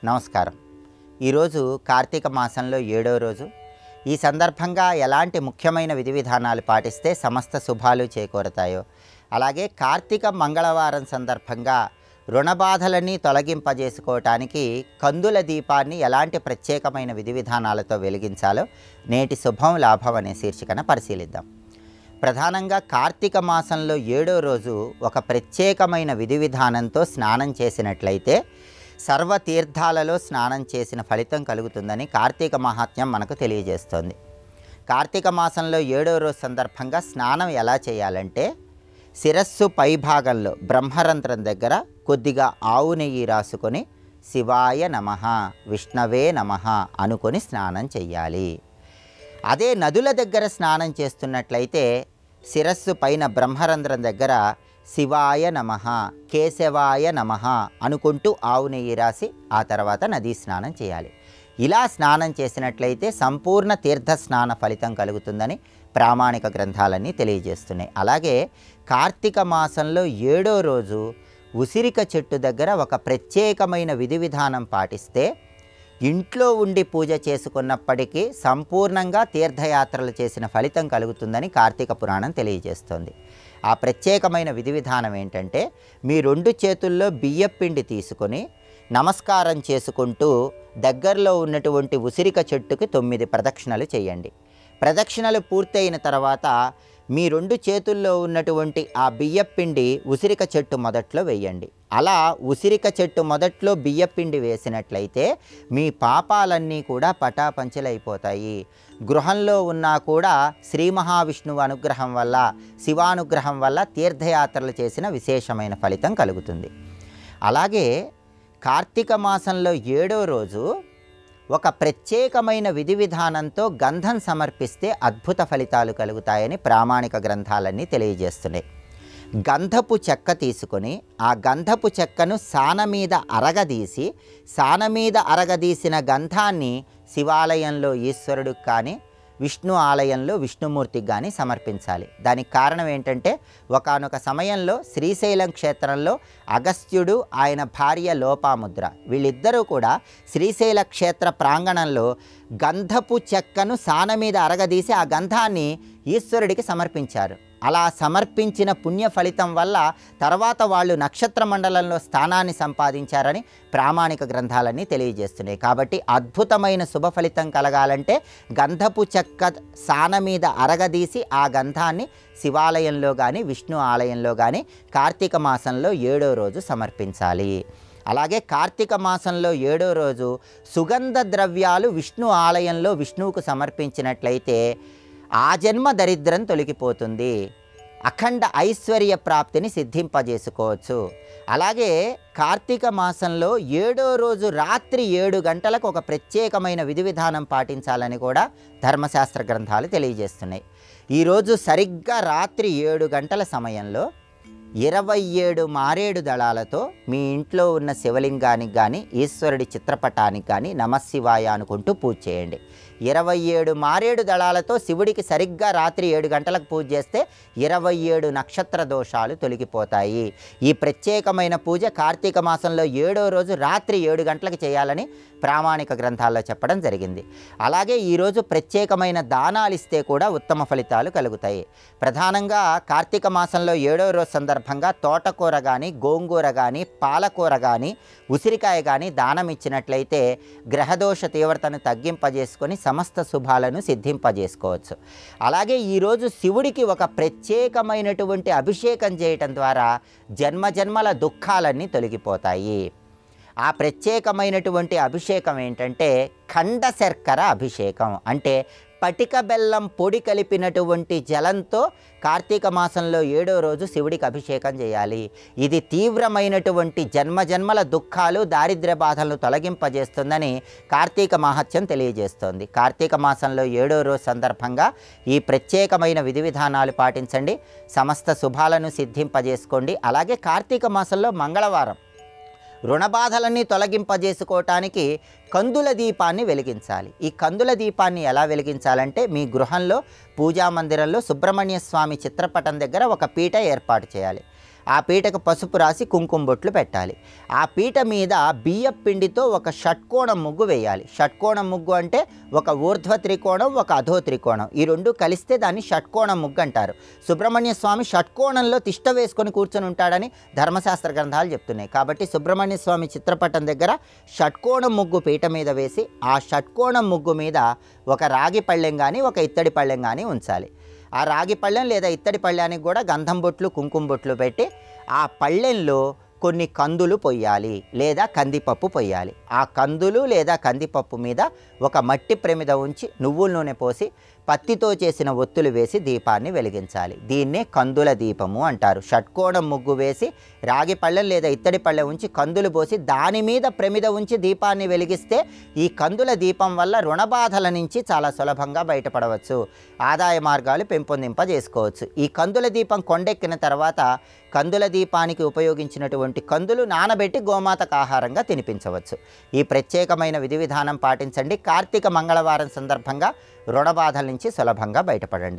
నమస్కారం. ఈరోజు కార్తీక మాసంలో 7వ రోజు. ఈ సందర్భంగా ఎలాంటి ముఖ్యమైన విధి విధానాలు పాటిస్తే సమస్త శుభాలు చేకూరతాయో, అలాగే కార్తీక మంగళవారం సందర్భంగా రుణబాధలన్నీ తొలగింపజేసుకోవటానికి కందుల దీపాన్ని ఎలాంటి ప్రత్యేకమైన విధి విధానాలతో వెలిగించాలో నేటి శుభం లాభం అనే శీర్షికన పరిశీలిద్దాం. ప్రధానంగా కార్తీక మాసంలో 7వ రోజు ఒక ప్రత్యేకమైన విధి విధానంతో స్నానం చేసినట్లయితే సర్వతీర్థాలలో స్నానం చేసిన ఫలితం కలుగుతుందని కార్తీక మహాత్మ్యం మనకు తెలియజేస్తోంది. కార్తీక మాసంలో 7వ రోజు సందర్భంగా స్నానం ఎలా చేయాలంటే, శిరస్సు పైభాగంలో బ్రహ్మరంధ్రం దగ్గర కొద్దిగా ఆవు నెయ్యి రాసుకొని శివాయ నమః, విష్ణవే నమః అనుకొని స్నానం చెయ్యాలి. అదే నదుల దగ్గర స్నానం చేస్తున్నట్లయితే శిరస్సు పైన బ్రహ్మరంధ్రం దగ్గర శివాయ నమః, కేశవాయ నమః అనుకుంటూ ఆవు నెయ్యి రాసి ఆ తర్వాత నదీ స్నానం చేయాలి. ఇలా స్నానం చేసినట్లయితే సంపూర్ణ తీర్థ స్నాన ఫలితం కలుగుతుందని ప్రామాణిక గ్రంథాలన్నీ తెలియజేస్తున్నాయి. అలాగే కార్తీక మాసంలో 7వ రోజు ఉసిరిక చెట్టు దగ్గర ఒక ప్రత్యేకమైన విధి విధానం పాటిస్తే ఇంట్లో ఉండి పూజ చేసుకున్నప్పటికీ సంపూర్ణంగా తీర్థయాత్రలు చేసిన ఫలితం కలుగుతుందని కార్తీక పురాణం తెలియజేస్తోంది. ఆ ప్రత్యేకమైన విధి విధానం ఏంటంటే, మీ 2 చేతుల్లో బియ్యపిండి తీసుకొని నమస్కారం చేసుకుంటూ దగ్గరలో ఉన్నటువంటి ఉసిరిక చెట్టుకి 9 ప్రదక్షిణలు చేయండి. ప్రదక్షిణలు పూర్తయిన తర్వాత మీ 2 చేతుల్లో ఉన్నటువంటి ఆ బియ్యపిండి ఉసిరిక చెట్టు మొదట్లో వేయండి. అలా ఉసిరిక చెట్టు మొదట్లో బియ్యపిండి వేసినట్లయితే మీ పాపాలన్నీ కూడా పటాపంచలైపోతాయి. గృహంలో ఉన్నా కూడా శ్రీ మహావిష్ణువు అనుగ్రహం వల్ల, శివానుగ్రహం వల్ల తీర్థయాత్రలు చేసిన విశేషమైన ఫలితం కలుగుతుంది. అలాగే కార్తీక మాసంలో 7వ రోజు ఒక ప్రత్యేకమైన విధి విధానంతో గంధం సమర్పిస్తే అద్భుత ఫలితాలు కలుగుతాయని ప్రామాణిక గ్రంథాలన్నీ తెలియజేస్తున్నాయి. గంధపు చెక్క తీసుకొని ఆ గంధపు చెక్కను సాన మీద అరగదీసి, సాన మీద అరగదీసిన గంధాన్ని శివాలయంలో ఈశ్వరుడికి కానీ, విష్ణు ఆలయంలో విష్ణుమూర్తికి కానీ సమర్పించాలి. దానికి కారణం ఏంటంటే, ఒకానొక సమయంలో శ్రీశైలం క్షేత్రంలో అగస్త్యుడు, ఆయన భార్య లోపాముద్ర వీళ్ళిద్దరూ కూడా శ్రీశైల క్షేత్ర ప్రాంగణంలో గంధపు చెక్కను సాన మీద అరగదీసి ఆ గంధాన్ని ఈశ్వరుడికి సమర్పించారు. అలా సమర్పించిన పుణ్య ఫలితం వల్ల తర్వాత వాళ్ళు నక్షత్ర మండలంలో స్థానాన్ని సంపాదించారని ప్రామాణిక గ్రంథాలన్నీ తెలియజేస్తున్నాయి. కాబట్టి అద్భుతమైన శుభ ఫలితం కలగాలంటే గంధపు చెక్క సాన మీద అరగదీసి ఆ గంధాన్ని శివాలయంలో కానీ, విష్ణు ఆలయంలో కానీ కార్తీక మాసంలో 7వ రోజు సమర్పించాలి. అలాగే కార్తీక మాసంలో 7వ రోజు సుగంధ ద్రవ్యాలు విష్ణు ఆలయంలో విష్ణువుకు సమర్పించినట్లయితే ఆ జన్మ దరిద్రం తొలగిపోతుంది, అఖండ ఐశ్వర్య ప్రాప్తిని సిద్ధింపజేసుకోవచ్చు. అలాగే కార్తీక మాసంలో 7వ రోజు రాత్రి 7 గంటలకు ఒక ప్రత్యేకమైన విధి విధానం పాటించాలని కూడా ధర్మశాస్త్ర గ్రంథాలు తెలియజేస్తున్నాయి. ఈరోజు సరిగ్గా రాత్రి 7 గంటల సమయంలో 27 మారేడు దళాలతో మీ ఇంట్లో ఉన్న శివలింగానికి కానీ, ఈశ్వరుడి చిత్రపటానికి కానీ నమశివాయ అనుకుంటూ పూజ చేయండి. 27 మారేడు దళాలతో శివుడికి సరిగ్గా రాత్రి 7 గంటలకు పూజ చేస్తే 27 నక్షత్ర దోషాలు తొలగిపోతాయి. ఈ ప్రత్యేకమైన పూజ కార్తీక మాసంలో 7వ రోజు రాత్రి 7 గంటలకు చేయాలని ప్రామాణిక గ్రంథాల్లో చెప్పడం జరిగింది. అలాగే ఈరోజు ప్రత్యేకమైన దానాలు ఇస్తే కూడా ఉత్తమ ఫలితాలు కలుగుతాయి. ప్రధానంగా కార్తీక మాసంలో 7వ రోజు సందర్భంగా తోటకూర కానీ, గోంగూర కానీ, పాలకూర కానీ, ఉసిరికాయ కానీ దానం ఇచ్చినట్లయితే గ్రహదోష తీవ్రతను తగ్గింపజేసుకొని సమస్త శుభాలను సిద్ధింపజేసుకోవచ్చు. అలాగే ఈరోజు శివుడికి ఒక ప్రత్యేకమైనటువంటి అభిషేకం చేయటం ద్వారా జన్మజన్మల దుఃఖాలన్నీ తొలగిపోతాయి. ఆ ప్రత్యేకమైనటువంటి అభిషేకం ఏంటంటే ఖండ శర్కర అభిషేకం. అంటే పటిక బెల్లం పొడి కలిపినటువంటి జలంతో కార్తీక మాసంలో 7వ రోజు శివుడికి అభిషేకం చేయాలి. ఇది తీవ్రమైనటువంటి జన్మజన్మల దుఃఖాలు, దారిద్ర్య బాధలను తొలగింపజేస్తుందని కార్తీక మహాత్మ్యం తెలియజేస్తోంది. కార్తీక మాసంలో 7వ రోజు సందర్భంగా ఈ ప్రత్యేకమైన విధి విధానాలు పాటించండి, సమస్త శుభాలను సిద్ధింపజేసుకోండి. అలాగే కార్తీక మాసంలో మంగళవారం రుణబాధలన్నీ తొలగింపజేసుకోవటానికి కందుల దీపాన్ని వెలిగించాలి. ఈ కందుల దీపాన్ని ఎలా వెలిగించాలంటే, మీ గృహంలో పూజా మందిరంలో సుబ్రహ్మణ్య స్వామి చిత్రపటం దగ్గర ఒక పీట ఏర్పాటు చేయాలి. ఆ పీటకు పసుపు రాసి కుంకుమ బొట్లు పెట్టాలి. ఆ పీట మీద బియ్య పిండితో ఒక షట్కోణం ముగ్గు వేయాలి. షట్కోణం ముగ్గు అంటే ఒక ఊర్ధ్వ త్రికోణం, ఒక అధో త్రికోణం, ఈ రెండు కలిస్తే దాన్ని షట్కోణం ముగ్గు అంటారు. సుబ్రహ్మణ్య స్వామి షట్కోణంలో తిష్ట వేసుకొని కూర్చొని ఉంటాడని ధర్మశాస్త్ర గ్రంథాలు చెప్తున్నాయి. కాబట్టి సుబ్రహ్మణ్య స్వామి చిత్రపటం దగ్గర షట్కోణం ముగ్గు పీట మీద వేసి ఆ షట్కోణం ముగ్గు మీద ఒక రాగి పళ్ళెం కానీ ఒక ఇత్తడి పళ్ళెం కానీ ఉంచాలి. ఆ రాగి పళ్ళెం లేదా ఇత్తడి పళ్ళెనికి కూడా గంధం బొట్లు కుంకుమ బొట్లు పెట్టి ఆ పళ్ళెంలో కొన్ని కందులు పొయ్యాలి లేదా కందిపప్పు పొయ్యాలి. ఆ కందులు లేదా కందిపప్పు మీద ఒక మట్టి ప్రమిద ఉంచి నువ్వుల నూనె పోసి పత్తితో చేసిన ఒత్తులు వేసి దీపాన్ని వెలిగించాలి. దీన్నే కందుల దీపము అంటారు. షట్కోణం ముగ్గు వేసి రాగి పళ్ళెం లేదా ఇత్తడి పళ్ళెం ఉంచి కందులు పోసి దాని మీద ప్రమిద ఉంచి దీపాన్ని వెలిగిస్తే ఈ కందుల దీపం వల్ల రుణబాధల నుంచి చాలా సులభంగా బయటపడవచ్చు, ఆదాయ మార్గాలు పెంపొందింపజేసుకోవచ్చు. ఈ కందుల దీపం కొండెక్కిన తర్వాత కందుల దీపానికి ఉపయోగించినటువంటి కందులు నానబెట్టి గోమాతకు ఆహారంగా తినిపించవచ్చు. ఈ ప్రత్యేకమైన విధి విధానం పాటించండి. కార్తీక మంగళవారం సందర్భంగా రుణబాధల నుంచి సులభంగా బయటపడండి.